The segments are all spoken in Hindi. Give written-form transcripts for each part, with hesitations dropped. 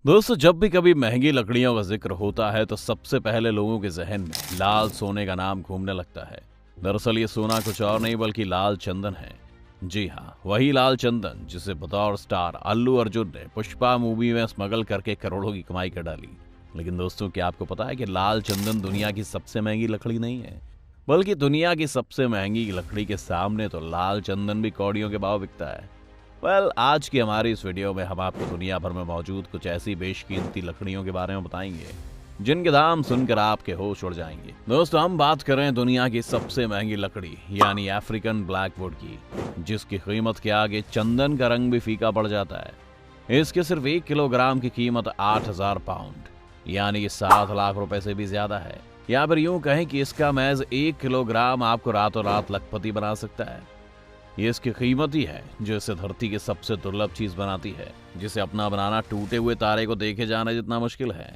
दोस्तों, जब भी कभी महंगी लकड़ियों का जिक्र होता है तो सबसे पहले लोगों के जहन में लाल सोने का नाम घूमने लगता है। दरअसल ये सोना कुछ और नहीं बल्कि लाल चंदन है। जी हाँ, वही लाल चंदन जिसे बतौर स्टार अल्लू अर्जुन ने पुष्पा मूवी में स्मगल करके करोड़ों की कमाई कर डाली। लेकिन दोस्तों, क्या आपको पता है कि लाल चंदन दुनिया की सबसे महंगी लकड़ी नहीं है, बल्कि दुनिया की सबसे महंगी लकड़ी के सामने तो लाल चंदन भी कौड़ियों के भाव बिकता है। आज की हमारी इस वीडियो में हम आपको दुनिया भर में मौजूद कुछ ऐसी बेशकीमती लकड़ियों के बारे में बताएंगे जिनके दाम सुनकर आपके होश उड़ जाएंगे। दोस्तों, हम बात कर रहे हैं दुनिया की सबसे महंगी लकड़ी यानी अफ्रीकन ब्लैकवुड की, जिसकी कीमत के आगे चंदन का रंग भी फीका पड़ जाता है। इसके सिर्फ 1 किलोग्राम की कीमत 8,000 पाउंड यानी कि 7 लाख रुपए से भी ज्यादा है। या फिर यूं कहें कि इसका महज 1 किलोग्राम आपको रातों रात लखपति बना सकता है। ये इसकी कीमत ही है जो इसे धरती की सबसे दुर्लभ चीज बनाती है, जिसे अपना बनाना टूटे हुए तारे को देखे जाना जितना मुश्किल है।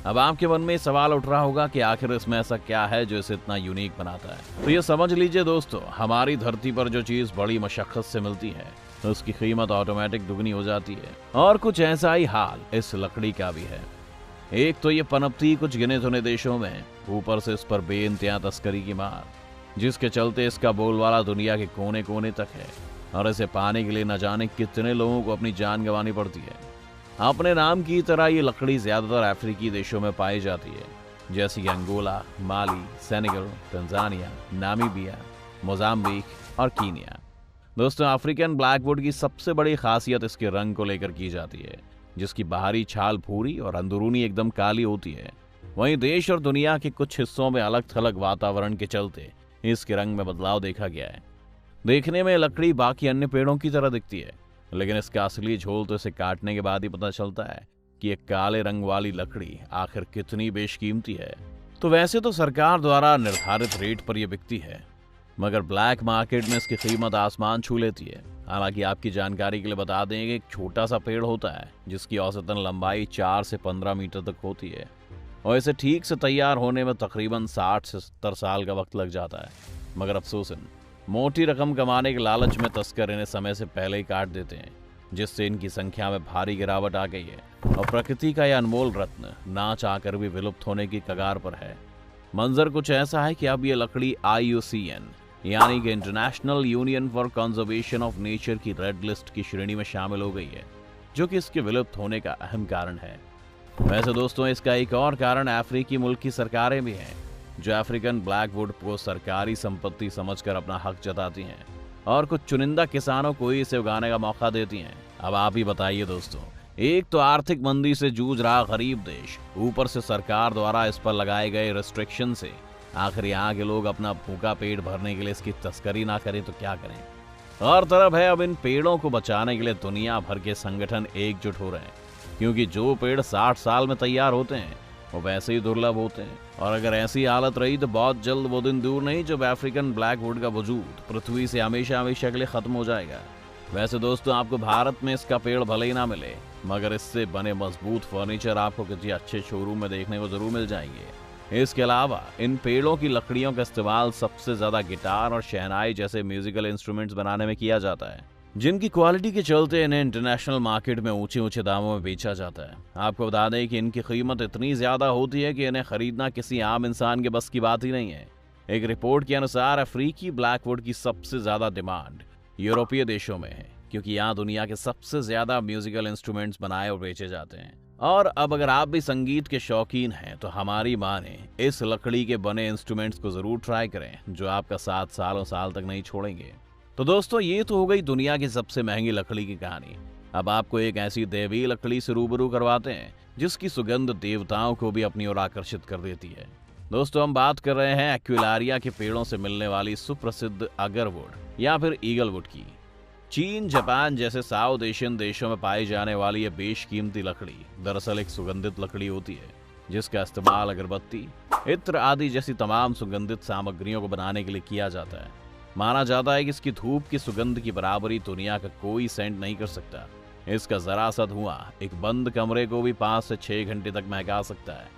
अब आपके मन में सवाल उठ रहा होगा कि आखिर इसमें ऐसा क्या है जो इसे इतना यूनिक बनाता है। तो ये समझ लीजिए दोस्तों, हमारी धरती पर जो चीज बड़ी मशक्कत से मिलती है उसकी कीमत ऑटोमेटिक दुगनी हो जाती है। और कुछ ऐसा ही हाल इस लकड़ी का भी है। एक तो ये पनपती कुछ गिने चुने देशों में, ऊपर से इस पर बेइंतहा तस्करी की मार, जिसके चलते इसका बोलबाला दुनिया के कोने कोने तक है। और इसे पाने के लिए न जाने कितने लोगों को अपनी जान गंवानी पड़ती है। अपने नाम की तरह ये लकड़ी ज्यादातर अफ्रीकी देशों में पाई जाती है, जैसे कि अंगोला, माली, सेनेगल, तंजानिया, नामीबिया, मोजाम्बिक और कीनिया। दोस्तों, अफ्रीकन ब्लैकवुड की सबसे बड़ी खासियत इसके रंग को लेकर की जाती है, जिसकी बाहरी छाल भूरी और अंदरूनी एकदम काली होती है। वहीं देश और दुनिया के कुछ हिस्सों में अलग थलग वातावरण के चलते इसके रंग में बदलाव देखा गया है। देखने में लकड़ी बाकी अन्य पेड़ों की तरह दिखती है, लेकिन इसका असली झोल तो इसे काटने के बाद ही पता चलता है कि एक काले रंग वाली लकड़ी आखिर कितनी बेशकीमती है। तो वैसे तो सरकार द्वारा निर्धारित रेट पर यह बिकती है, मगर ब्लैक मार्केट में इसकी कीमत आसमान छू लेती है। हालांकि आपकी जानकारी के लिए बता दें कि एक छोटा सा पेड़ होता है जिसकी औसतन लंबाई 4 से 15 मीटर तक होती है, और इसे ठीक से तैयार होने में तकरीबन 60 से 70 साल का वक्त लग जाता है। मगर अफसोसन, मोटी रकम कमाने के लालच में तस्कर इन्हें समय से पहले ही काट देते हैं, जिससे इनकी संख्या में भारी गिरावट आ गई है और प्रकृति का यह अनमोल रत्न ना चाहकर भी विलुप्त होने की कगार पर है। मंजर कुछ ऐसा है कि अब यह लकड़ी IUCN यानी कि international union for conservation of nature की रेड लिस्ट की श्रेणी में शामिल हो गई है, जो कि इसके विलुप्त होने का अहम कारण है। वैसे दोस्तों, इसका एक और कारण अफ्रीकी मुल्क की सरकारें भी हैं, जो अफ्रीकन ब्लैकवुड को सरकारी संपत्ति समझकर अपना हक जताती हैं और कुछ चुनिंदा किसानों को ही इसे उगाने का मौका देती हैं। अब आप ही बताइए दोस्तों, एक तो आर्थिक मंदी से जूझ रहा गरीब देश, ऊपर से सरकार द्वारा इस पर लगाए गए रिस्ट्रिक्शन से आखिर यहाँ के लोग अपना भूखा पेट भरने के लिए इसकी तस्करी ना करें तो क्या करें। और तरफ है, अब इन पेड़ों को बचाने के लिए दुनिया भर के संगठन एकजुट हो रहे हैं, क्योंकि जो पेड़ 60 साल में तैयार होते हैं वो वैसे ही दुर्लभ होते हैं। और अगर ऐसी हालत रही तो बहुत जल्द वो दिन दूर नहीं जब अफ्रीकन ब्लैकवुड का वजूद पृथ्वी से हमेशा हमेशा के लिए खत्म हो जाएगा। वैसे दोस्तों, आपको भारत में इसका पेड़ भले ही ना मिले, मगर इससे बने मजबूत फर्नीचर आपको किसी अच्छे शोरूम में देखने को जरूर मिल जाएंगे। इसके अलावा इन पेड़ों की लकड़ियों का इस्तेमाल सबसे ज्यादा गिटार और शहनाई जैसे म्यूजिकल इंस्ट्रूमेंट्स बनाने में किया जाता है, जिनकी क्वालिटी के चलते इन्हें इंटरनेशनल मार्केट में ऊंचे ऊंचे दामों में बेचा जाता है। आपको बता दें कि इनकी कीमत इतनी ज्यादा होती है कि इन्हें खरीदना किसी आम इंसान के बस की बात ही नहीं है। एक रिपोर्ट के अनुसार अफ्रीकी ब्लैकवुड की सबसे ज्यादा डिमांड यूरोपीय देशों में है, क्योंकि यहाँ दुनिया के सबसे ज्यादा म्यूजिकल इंस्ट्रूमेंट्स बनाए और बेचे जाते हैं। और अब अगर आप भी संगीत के शौकीन हैं तो हमारी माने इस लकड़ी के बने इंस्ट्रूमेंट्स को जरूर ट्राई करें, जो आपका 7 सालों साल तक नहीं छोड़ेंगे। तो दोस्तों, ये तो हो गई दुनिया की सबसे महंगी लकड़ी की कहानी। अब आपको एक ऐसी दैवीय लकड़ी से रूबरू करवाते हैं जिसकी सुगंध देवताओं को भी अपनी ओर आकर्षित कर देती है। दोस्तों, हम बात कर रहे हैं एक्विलारिया के पेड़ों से मिलने वाली सुप्रसिद्ध अगरवुड या फिर ईगलवुड की। चीन, जापान जैसे साउथ एशियन देशों में पाई जाने वाली यह बेशकीमती लकड़ी दरअसल एक सुगंधित लकड़ी होती है, जिसका इस्तेमाल अगरबत्ती, इत्र आदि जैसी तमाम सुगंधित सामग्रियों को बनाने के लिए किया जाता है। माना जाता है कि इसकी धूप की सुगंध की बराबरी दुनिया का कोई सेंट नहीं कर सकता। इसका जरा सा धुआं एक बंद कमरे को भी 5 से 6 घंटे तक महका सकता है।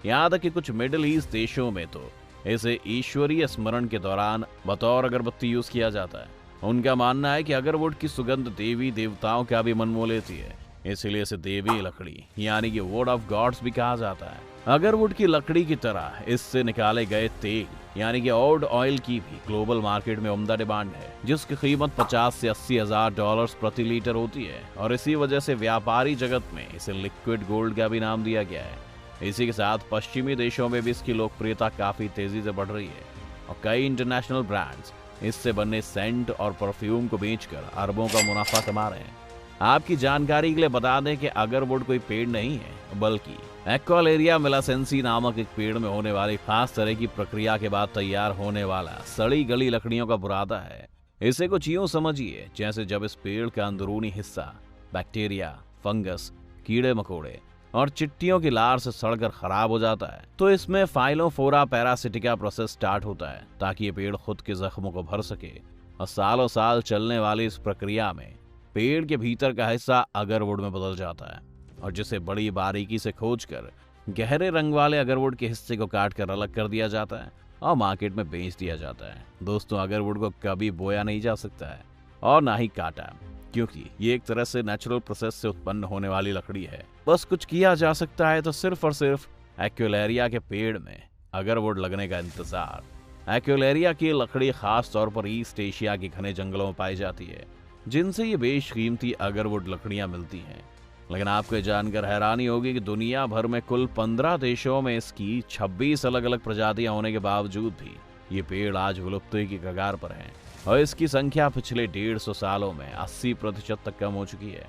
यहाँ तक कि कुछ मिडिल ईस्ट देशों में तो इसे ईश्वरीय स्मरण के दौरान बतौर अगरबत्ती यूज किया जाता है। उनका मानना है कि अगरवुड की सुगंध देवी देवताओं का भी मन मोह लेती है, इसीलिए इसे देवी लकड़ी यानी कि वुड ऑफ गॉड्स भी कहा जाता है। अगरवुड की लकड़ी की तरह इससे निकाले गए तेल यानी कि वुड ऑयल की भी ग्लोबल मार्केट में उम्दा डिमांड है, जिसकी कीमत 50 से 80 हजार डॉलर्स प्रति लीटर होती है और इसी वजह से व्यापारी जगत में इसे लिक्विड गोल्ड का भी नाम दिया गया है। इसी के साथ पश्चिमी देशों में भी इसकी लोकप्रियता काफी तेजी से बढ़ रही है और कई इंटरनेशनल ब्रांड्स इससे बने सेंट और परफ्यूम को बेचकर अरबों का मुनाफा कमा रहे हैं। आपकी जानकारी के लिए बता दें कि अगरवुड कोई पेड़ नहीं है, बल्कि एक्वालेरिया मेलासेंसी नामक एक पेड़ में होने वाली खास तरह की प्रक्रिया के बाद तैयार होने वाला सड़ी गली लकड़ियों का बुरादा है। इसे कुछ यूं समझिए जैसे जब इस पेड़ का अंदरूनी हिस्सा बैक्टीरिया, फंगस, कीड़े मकोड़े और चिट्टियों की लार से सड़कर खराब हो जाता है तो इसमें फाइलोफोरा पैरासिटिका प्रोसेस स्टार्ट होता है ताकि ये पेड़ खुद के जख्मों को भर सके। और सालों साल चलने वाली इस प्रक्रिया में पेड़ के भीतर का हिस्सा अगरवुड में बदल जाता है और जिसे बड़ी बारीकी से खोजकर गहरे रंग वाले अगरवुड के हिस्से को काट कर अलग कर दिया जाता है और मार्केट में बेच दिया जाता है। दोस्तों, अगरवुड को कभी बोया नहीं जा सकता है और ना ही काटा, क्योंकि ये एक तरह से नेचुरल प्रोसेस से उत्पन्न होने वाली लकड़ी है। बस कुछ किया जा सकता है तो सिर्फ और सिर्फ एक्वेलेरिया के पेड़ में अगरवुड लगने का इंतजार। एक्वेलेरिया की लकड़ी खास तौर पर ईस्ट एशिया के घने जंगलों में पाई जाती है, जिनसे ये बेशकीमती अगरवुड लकड़ियां मिलती हैं। लेकिन आपको ये जानकर हैरानी होगी कि दुनिया भर में कुल 15 देशों में इसकी 26 अलग अलग प्रजातियां होने के बावजूद भी ये पेड़ आज विलुप्ति की कगार पर है और इसकी संख्या पिछले 150 सालों में 80% तक कम हो चुकी है।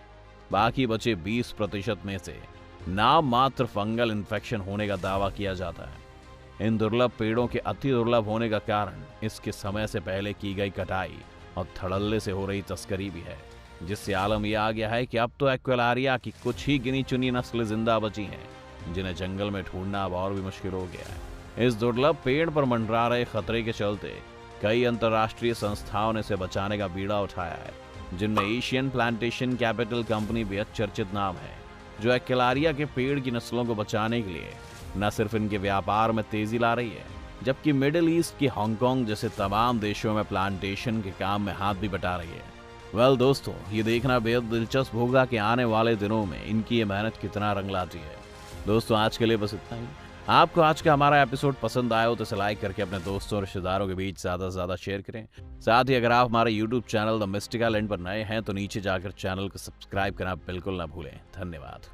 बाकी बचे 20% में से नाम मात्र फंगल इन्फेक्शन होने का दावा किया जाता है। इन दुर्लभ पेड़ों के अति दुर्लभ होने का कारण इसके समय से पहले की गई कटाई और धड़ल्ले से हो रही तस्करी भी है, जिससे आलम यह आ गया है कि अब तो एक्वेलारिया की कुछ ही गिनी चुनी नस्लें जिंदा बची हैं, जिन्हें जंगल में ढूंढना अब और भी मुश्किल हो गया है। इस दुर्लभ पेड़ पर मंडरा रहे खतरे के चलते कई अंतर्राष्ट्रीय संस्थाओं ने इसे बचाने का बीड़ा उठाया है, जिनमें एशियन प्लांटेशन कैपिटल कंपनी बेहद चर्चित नाम है, जो एक्वेलारिया के पेड़ की नस्लों को बचाने के लिए न सिर्फ इनके व्यापार में तेजी ला रही है, जबकि मिडिल ईस्ट की हांगकांग जैसे तमाम देशों में प्लांटेशन के काम में हाथ भी बटा रही है। वेल दोस्तों, ये देखना बेहद दिलचस्प होगा कि आने वाले दिनों में इनकी ये मेहनत कितना रंग लाती है। दोस्तों, आज के लिए बस इतना ही। आपको आज का हमारा एपिसोड पसंद आया हो तो इसे लाइक करके अपने दोस्तों और रिश्तेदारों के बीच ज्यादा से ज्यादा शेयर करें। साथ ही अगर आप हमारे YouTube channel the mystical and पर नए हैं तो नीचे जाकर चैनल को सब्सक्राइब करना बिल्कुल ना भूलें। धन्यवाद।